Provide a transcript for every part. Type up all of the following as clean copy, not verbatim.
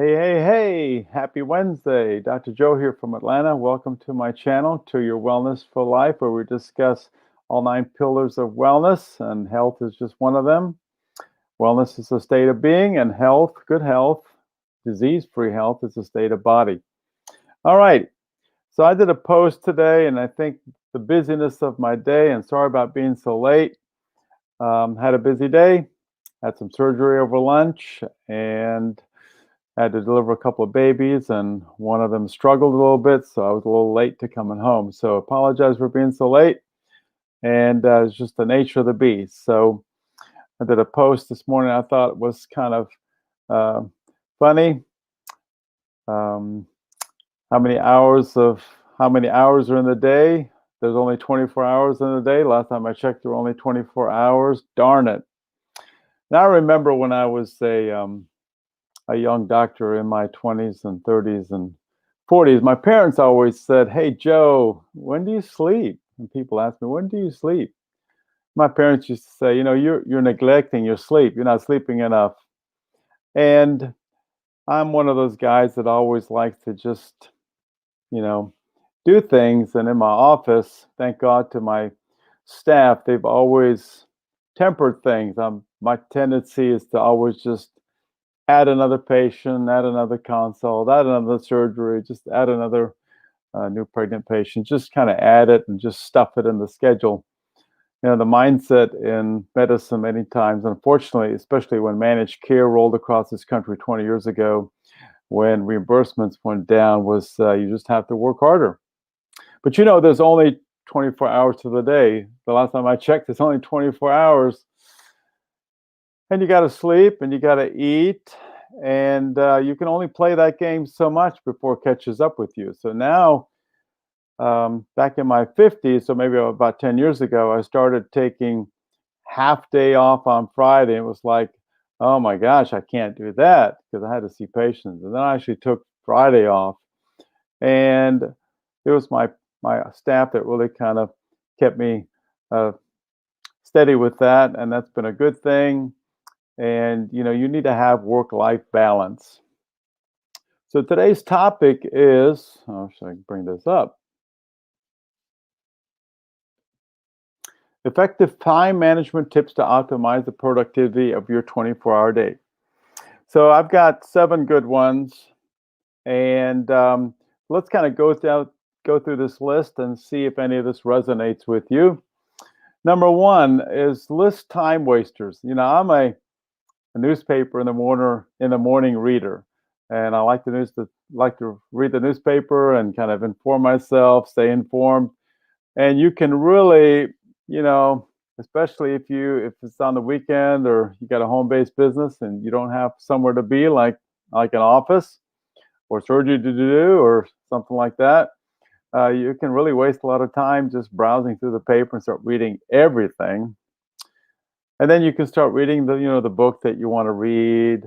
Hey, hey, hey, happy Wednesday. Dr. Joe here from Atlanta. Welcome to my channel, To Your Wellness for Life, where we discuss all 9 pillars of wellness, and health is just one of them. Wellness is a state of being, and health, good health, disease-free health is a state of body. All right, so I did a post today, and I think the busyness of my day, and sorry about being so late, had a busy day, had some surgery over lunch, and had to deliver a couple of babies, and one of them struggled a little bit, so I was a little late to coming home. So apologize for being so late, and it's just the nature of the beast. So I did a post this morning I thought was kind of uh, funny. Um, how many hours are in the day? There's only 24 hours in the day. Last time I checked, there were only 24 hours. Darn it! Now I remember when I was a young doctor in my 20s and 30s and 40s, my parents always said, "Hey, Joe, when do you sleep?" And people ask me, "When do you sleep?" My parents used to say, "You're neglecting your sleep. You're not sleeping enough." And I'm one of those guys that always likes to just, you know, do things. And in my office, thank God to my staff, they've always tempered things. My tendency is to always just add another patient, add another consult, add another surgery, just add another new pregnant patient, just kind of add it and just stuff it in the schedule. The mindset in medicine many times, unfortunately, especially when managed care rolled across this country 20 years ago, when reimbursements went down, was you just have to work harder. But there's only 24 hours to the day. The last time I checked, it's only 24 hours. And you got to sleep and you got to eat, and you can only play that game so much before it catches up with you. So now, back in my 50s, so maybe about 10 years ago, I started taking half day off on Friday. It was like, oh my gosh, I can't do that because I had to see patients. And then I actually took Friday off, and it was my staff that really kind of kept me uh, steady with that, and that's been a good thing. And you need to have work-life balance. So today's topic is, oh, should I bring this up? Effective time management tips to optimize the productivity of your 24-hour day. So I've got 7 good ones, and let's kind of go through this list and see if any of this resonates with you. Number 1 is list time wasters. I'm a newspaper in the morning reader, and I like to read the newspaper and kind of inform myself, stay informed. And you can really, you know, especially if it's on the weekend or you got a home-based business and you don't have somewhere to be, like an office or surgery to do or something like that. You can really waste a lot of time just browsing through the paper and start reading everything. And then you can start reading the book that you want to read.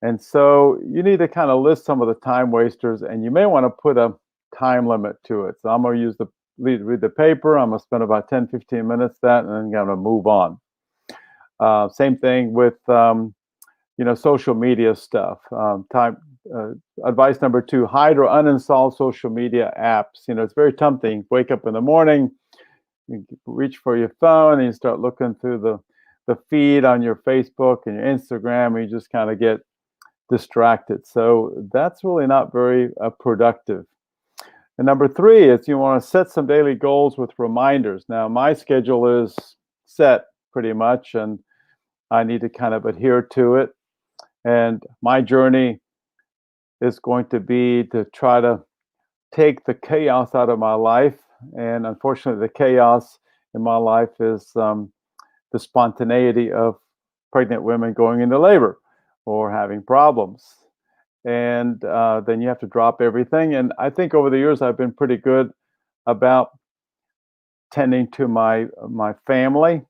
And so you need to kind of list some of the time wasters, and you may want to put a time limit to it. So I'm going to read the paper. I'm going to spend about 10-15 minutes that, and then I'm going to move on. Same thing with social media stuff. Uh, Advice number 2: hide or uninstall social media apps. It's very tempting. Wake up in the morning, you reach for your phone, and you start looking through the feed on your Facebook and your Instagram, and you just kind of get distracted. So that's really not very productive. And number 3 is you want to set some daily goals with reminders. Now, my schedule is set pretty much, and I need to kind of adhere to it. And my journey is going to be to try to take the chaos out of my life. And unfortunately, the chaos in my life is the spontaneity of pregnant women going into labor or having problems. And then you have to drop everything. And I think over the years, I've been pretty good about tending to my family.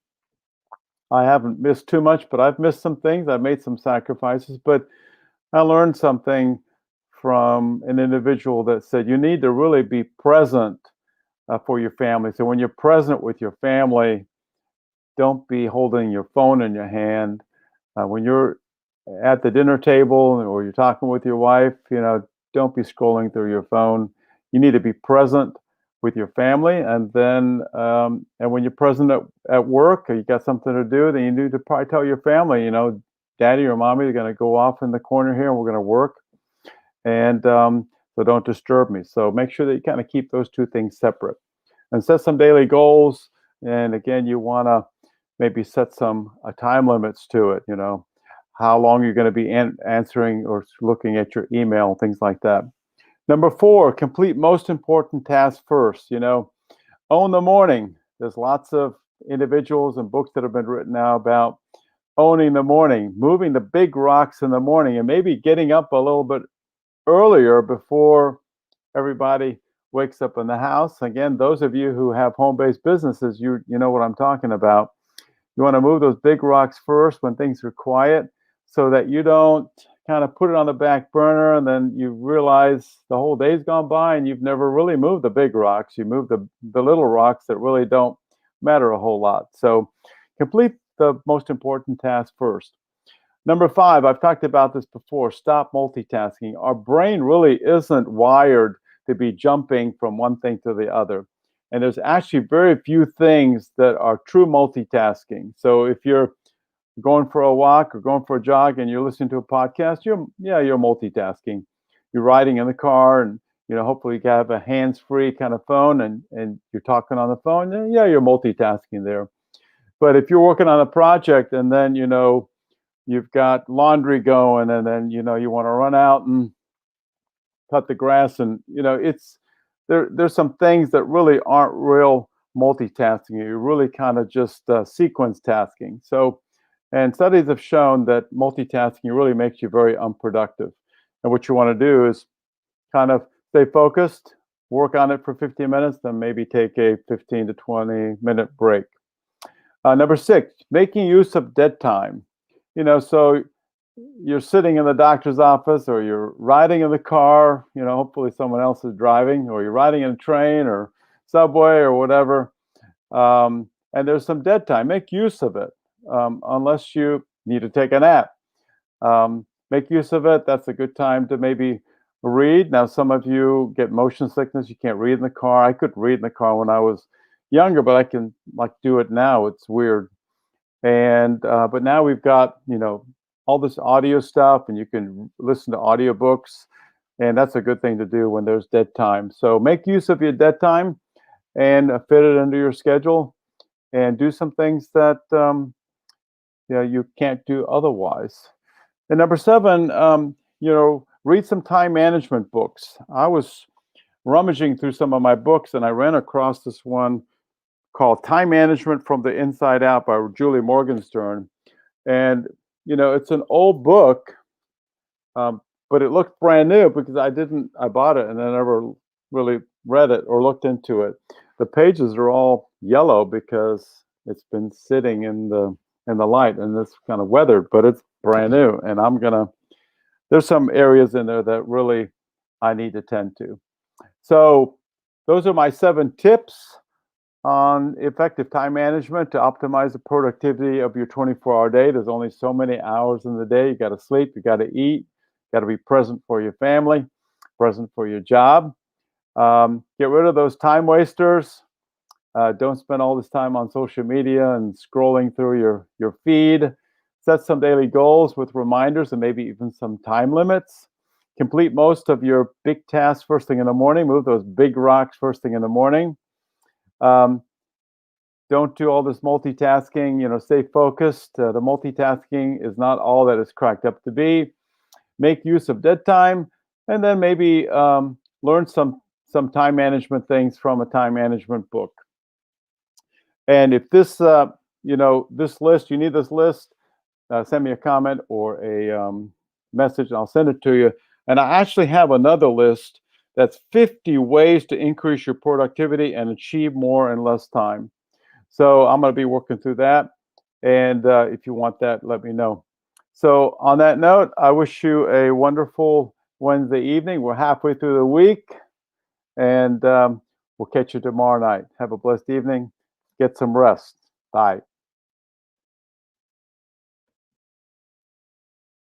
I haven't missed too much, but I've missed some things. I've made some sacrifices, but I learned something from an individual that said you need to really be present for your family. So when you're present with your family, don't be holding your phone in your hand. When you're at the dinner table or you're talking with your wife, don't be scrolling through your phone. You need to be present with your family, and then and when you're present at work or you got something to do, then you need to probably tell your family, daddy or mommy are going to go off in the corner here and we're going to work, and so don't disturb me. So make sure that you kind of keep those two things separate and set some daily goals. And again, you want to maybe set some time limits to it, how long you're going to be answering or looking at your email, things like that. Number 4, complete most important tasks first. Own the morning. There's lots of individuals and books that have been written now about owning the morning, moving the big rocks in the morning, and maybe getting up a little bit earlier before everybody wakes up in the house. Again, those of you who have home-based businesses, you know what I'm talking about. You want to move those big rocks first when things are quiet so that you don't kind of put it on the back burner and then you realize the whole day's gone by and you've never really moved the big rocks. You move the little rocks that really don't matter a whole lot. So complete the most important task first. Number 5, I've talked about this before, stop multitasking. Our brain really isn't wired to be jumping from one thing to the other. And there's actually very few things that are true multitasking. So if you're going for a walk or going for a jog and you're listening to a podcast, you're multitasking. You're riding in the car and hopefully you have a hands-free kind of phone and you're talking on the phone. You're multitasking there. But if you're working on a project and then you've got laundry going and then you want to run out and cut the grass, and it's there's some things that really aren't real multitasking. You're really kind of just sequence tasking. So, and studies have shown that multitasking really makes you very unproductive. And what you want to do is kind of stay focused, work on it for 15 minutes, then maybe take a 15 to 20-minute break. Number 6, making use of dead time. So you're sitting in the doctor's office or you're riding in the car, hopefully someone else is driving, or you're riding in a train or subway or whatever. And there's some dead time. Make use of it, unless you need to take a nap. Make use of it. That's a good time to maybe read. Now, some of you get motion sickness. You can't read in the car. I couldn't read in the car when I was younger, but I can do it now. It's weird. And but now we've got all this audio stuff, and you can listen to audiobooks, and that's a good thing to do when there's dead time. So make use of your dead time and fit it into your schedule, and do some things that you can't do otherwise. And number 7, read some time management books. I was rummaging through some of my books, and I ran across this one called Time Management from the Inside Out by Julie Morgenstern. And, it's an old book, but it looked brand new because I bought it and I never really read it or looked into it. The pages are all yellow because it's been sitting in the light and it's kind of weathered, but it's brand new. And there's some areas in there that really I need to tend to. So those are my 7 tips on effective time management to optimize the productivity of your 24-hour day. There's only so many hours in the day. You got to sleep, you got to eat, you got to be present for your family, present for your job. Get rid of those time wasters. Don't spend all this time on social media and scrolling through your feed. Set some daily goals with reminders and maybe even some time limits. Complete most of your big tasks first thing in the morning. Move those big rocks first thing in the morning. Don't do all this multitasking, stay focused. The multitasking is not all that it's cracked up to be. Make use of dead time, and then maybe learn some time management things from a time management book. And if this, this list, you need this list, send me a comment or a message and I'll send it to you. And I actually have another list that's 50 ways to increase your productivity and achieve more in less time. So I'm going to be working through that. And if you want that, let me know. So on that note, I wish you a wonderful Wednesday evening. We're halfway through the week, and we'll catch you tomorrow night. Have a blessed evening. Get some rest. Bye.